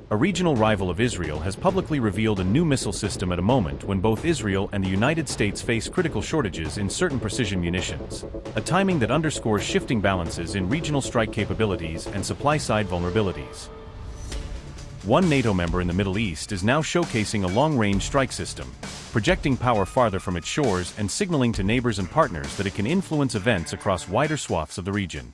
a regional rival of Israel has publicly revealed a new missile system at a moment when both Israel and the United States face critical shortages in certain precision munitions, a timing that underscores shifting balances in regional strike capabilities and supply-side vulnerabilities. One NATO member in the Middle East is now showcasing a long-range strike system, projecting power farther from its shores and signaling to neighbors and partners that it can influence events across wider swaths of the region.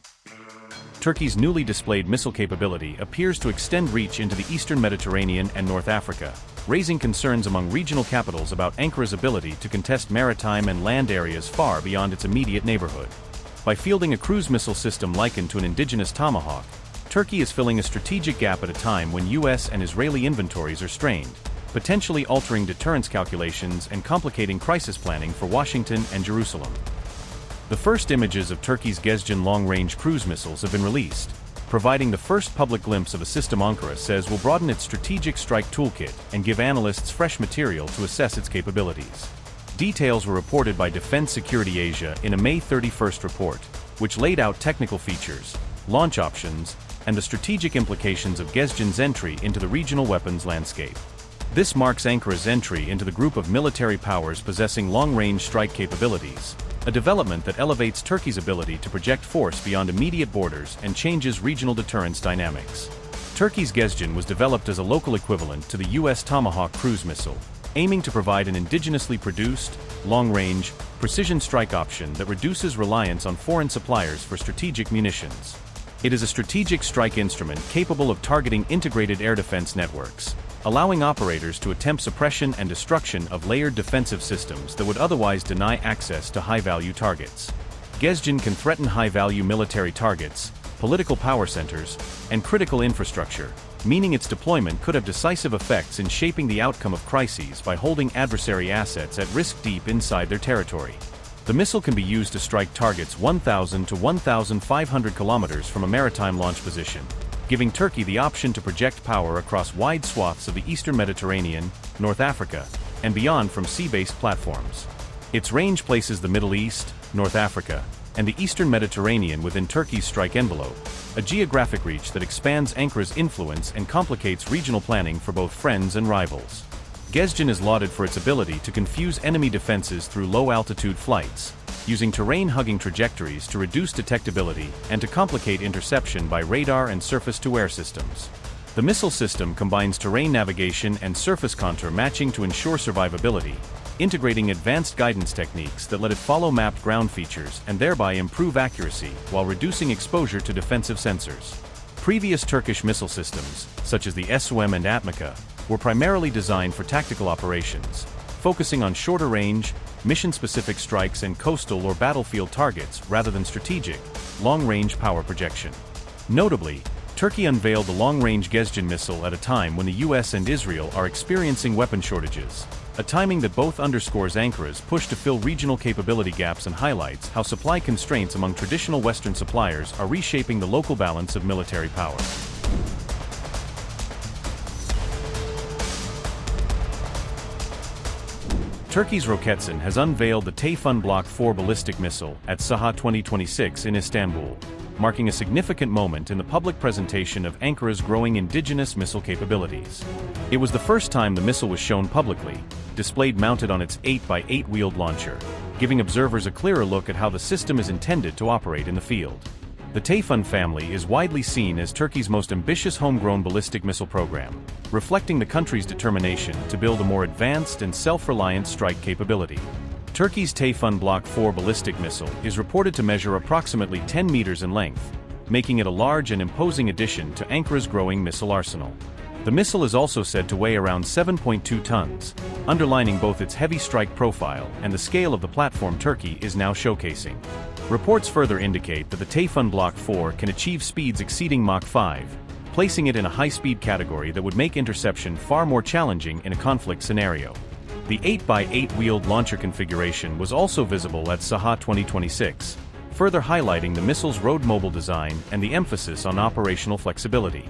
Turkey's newly displayed missile capability appears to extend reach into the eastern Mediterranean and North Africa, raising concerns among regional capitals about Ankara's ability to contest maritime and land areas far beyond its immediate neighborhood. By fielding a cruise missile system likened to an indigenous Tomahawk, Turkey is filling a strategic gap at a time when US and Israeli inventories are strained, potentially altering deterrence calculations and complicating crisis planning for Washington and Jerusalem. The first images of Turkey's Gezgin long-range cruise missiles have been released, providing the first public glimpse of a system Ankara says will broaden its strategic strike toolkit and give analysts fresh material to assess its capabilities. Details were reported by Defense Security Asia in a May 31st report, which laid out technical features, launch options, and the strategic implications of Gezgin's entry into the regional weapons landscape. This marks Ankara's entry into the group of military powers possessing long-range strike capabilities, a development that elevates Turkey's ability to project force beyond immediate borders and changes regional deterrence dynamics. Turkey's Gezgin was developed as a local equivalent to the US Tomahawk cruise missile, aiming to provide an indigenously produced, long-range, precision strike option that reduces reliance on foreign suppliers for strategic munitions. It is a strategic strike instrument capable of targeting integrated air defense networks, allowing operators to attempt suppression and destruction of layered defensive systems that would otherwise deny access to high-value targets. Gezgin can threaten high-value military targets, political power centers, and critical infrastructure, meaning its deployment could have decisive effects in shaping the outcome of crises by holding adversary assets at risk deep inside their territory. The missile can be used to strike targets 1,000 to 1,500 kilometers from a maritime launch position, giving Turkey the option to project power across wide swaths of the eastern Mediterranean, North Africa, and beyond from sea-based platforms. Its range places the Middle East, North Africa, and the eastern Mediterranean within Turkey's strike envelope, a geographic reach that expands Ankara's influence and complicates regional planning for both friends and rivals. Gezgin is lauded for its ability to confuse enemy defenses through low-altitude flights, using terrain-hugging trajectories to reduce detectability and to complicate interception by radar and surface-to-air systems. The missile system combines terrain navigation and surface contour matching to ensure survivability, integrating advanced guidance techniques that let it follow mapped ground features and thereby improve accuracy while reducing exposure to defensive sensors. Previous Turkish missile systems, such as the SOM and Atmaka, were primarily designed for tactical operations, focusing on shorter range, mission-specific strikes and coastal or battlefield targets rather than strategic, long-range power projection. Notably, Turkey unveiled the long-range Gezgin missile at a time when the US and Israel are experiencing weapon shortages, a timing that both underscores Ankara's push to fill regional capability gaps and highlights how supply constraints among traditional Western suppliers are reshaping the local balance of military power. Turkey's Roketsan has unveiled the Tayfun Block 4 ballistic missile at Saha 2026 in Istanbul, marking a significant moment in the public presentation of Ankara's growing indigenous missile capabilities. It was the first time the missile was shown publicly, displayed mounted on its 8x8 wheeled launcher, giving observers a clearer look at how the system is intended to operate in the field. The Tayfun family is widely seen as Turkey's most ambitious homegrown ballistic missile program, reflecting the country's determination to build a more advanced and self-reliant strike capability. Turkey's Tayfun Block 4 ballistic missile is reported to measure approximately 10 meters in length, making it a large and imposing addition to Ankara's growing missile arsenal. The missile is also said to weigh around 7.2 tons, underlining both its heavy strike profile and the scale of the platform Turkey is now showcasing. Reports further indicate that the Tayfun Block 4 can achieve speeds exceeding Mach 5, placing it in a high-speed category that would make interception far more challenging in a conflict scenario. The 8x8 wheeled launcher configuration was also visible at Saha 2026, further highlighting the missile's road-mobile design and the emphasis on operational flexibility.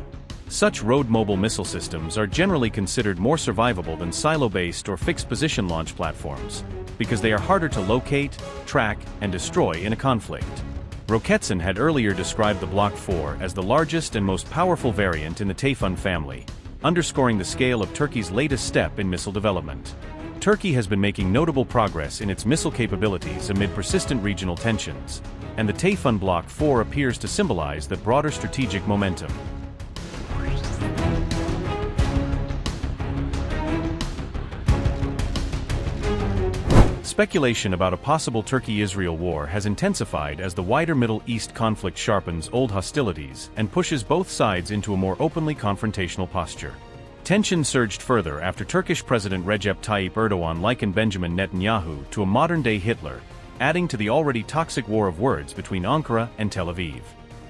Such road-mobile missile systems are generally considered more survivable than silo-based or fixed-position launch platforms, because they are harder to locate, track, and destroy in a conflict. Roketsan had earlier described the Block 4 as the largest and most powerful variant in the Tayfun family, underscoring the scale of Turkey's latest step in missile development. Turkey has been making notable progress in its missile capabilities amid persistent regional tensions, and the Tayfun Block 4 appears to symbolize that broader strategic momentum. Speculation about a possible Turkey-Israel war has intensified as the wider Middle East conflict sharpens old hostilities and pushes both sides into a more openly confrontational posture. Tension surged further after Turkish President Recep Tayyip Erdogan likened Benjamin Netanyahu to a modern-day Hitler, adding to the already toxic war of words between Ankara and Tel Aviv.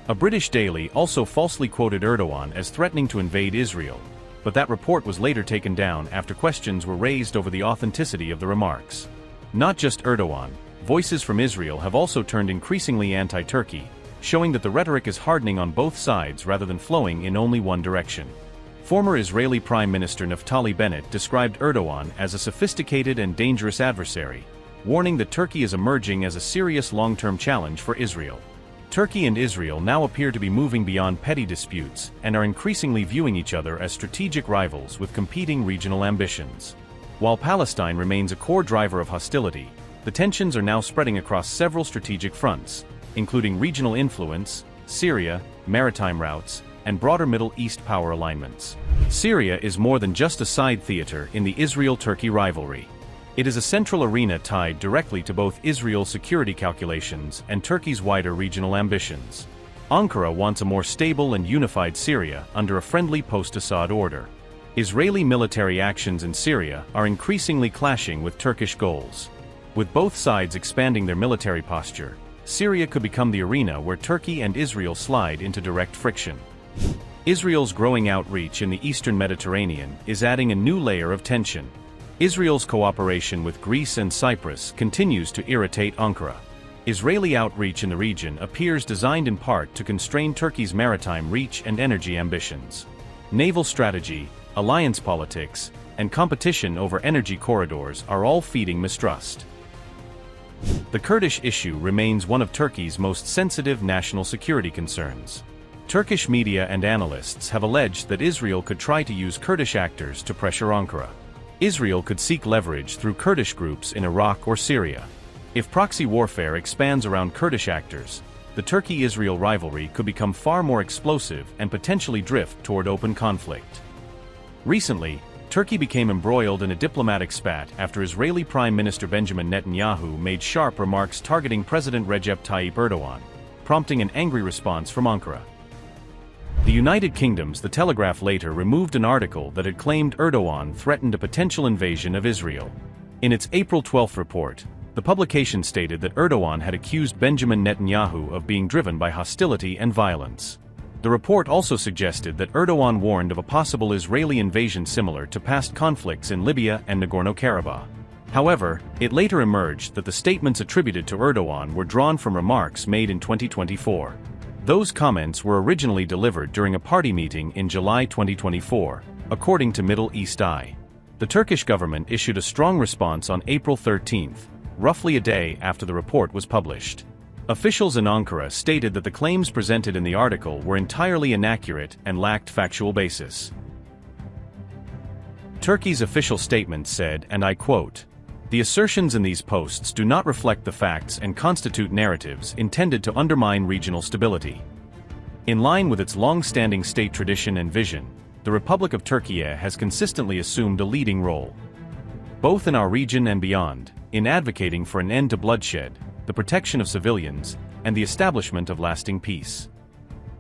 A British daily also falsely quoted Erdogan as threatening to invade Israel, but that report was later taken down after questions were raised over the authenticity of the remarks. Not just Erdogan, voices from Israel have also turned increasingly anti-Turkey, showing that the rhetoric is hardening on both sides rather than flowing in only one direction. Former Israeli Prime Minister Naftali Bennett described Erdogan as a sophisticated and dangerous adversary, warning that Turkey is emerging as a serious long-term challenge for Israel. Turkey and Israel now appear to be moving beyond petty disputes and are increasingly viewing each other as strategic rivals with competing regional ambitions. While Palestine remains a core driver of hostility, the tensions are now spreading across several strategic fronts, including regional influence, Syria, maritime routes, and broader Middle East power alignments. Syria is more than just a side theater in the Israel-Turkey rivalry. It is a central arena tied directly to both Israel's security calculations and Turkey's wider regional ambitions. Ankara wants a more stable and unified Syria under a friendly post-Assad order. Israeli military actions in Syria are increasingly clashing with Turkish goals. With both sides expanding their military posture, Syria could become the arena where Turkey and Israel slide into direct friction. Israel's growing outreach in the eastern Mediterranean is adding a new layer of tension. Israel's cooperation with Greece and Cyprus continues to irritate Ankara. Israeli outreach in the region appears designed in part to constrain Turkey's maritime reach and energy ambitions. Naval strategy, alliance politics, and competition over energy corridors are all feeding mistrust. The Kurdish issue remains one of Turkey's most sensitive national security concerns. Turkish media and analysts have alleged that Israel could try to use Kurdish actors to pressure Ankara. Israel could seek leverage through Kurdish groups in Iraq or Syria. If proxy warfare expands around Kurdish actors, the Turkey-Israel rivalry could become far more explosive and potentially drift toward open conflict. Recently, Turkey became embroiled in a diplomatic spat after Israeli Prime Minister Benjamin Netanyahu made sharp remarks targeting President Recep Tayyip Erdogan, prompting an angry response from Ankara. The United Kingdom's The Telegraph later removed an article that had claimed Erdogan threatened a potential invasion of Israel. In its April 12 report, the publication stated that Erdogan had accused Benjamin Netanyahu of being driven by hostility and violence. The report also suggested that Erdogan warned of a possible Israeli invasion similar to past conflicts in Libya and Nagorno-Karabakh. However, it later emerged that the statements attributed to Erdogan were drawn from remarks made in 2024. Those comments were originally delivered during a party meeting in July 2024, according to Middle East Eye. The Turkish government issued a strong response on April 13, roughly a day after the report was published. Officials in Ankara stated that the claims presented in the article were entirely inaccurate and lacked factual basis. Turkey's official statement said, and I quote, "The assertions in these posts do not reflect the facts and constitute narratives intended to undermine regional stability." In line with its long-standing state tradition and vision, the Republic of Turkey has consistently assumed a leading role, both in our region and beyond, in advocating for an end to bloodshed, the protection of civilians, and the establishment of lasting peace.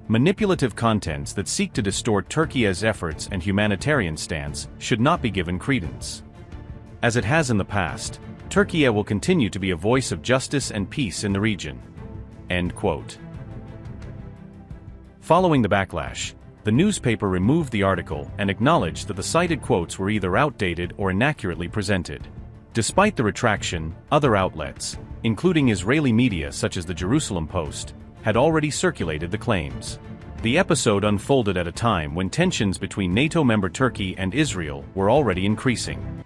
Manipulative contents that seek to distort Turkey's efforts and humanitarian stance should not be given credence. As it has in the past, Turkey will continue to be a voice of justice and peace in the region. End quote. Following the backlash, the newspaper removed the article and acknowledged that the cited quotes were either outdated or inaccurately presented. Despite the retraction, other outlets, including Israeli media such as the Jerusalem Post, had already circulated the claims. The episode unfolded at a time when tensions between NATO member Turkey and Israel were already increasing.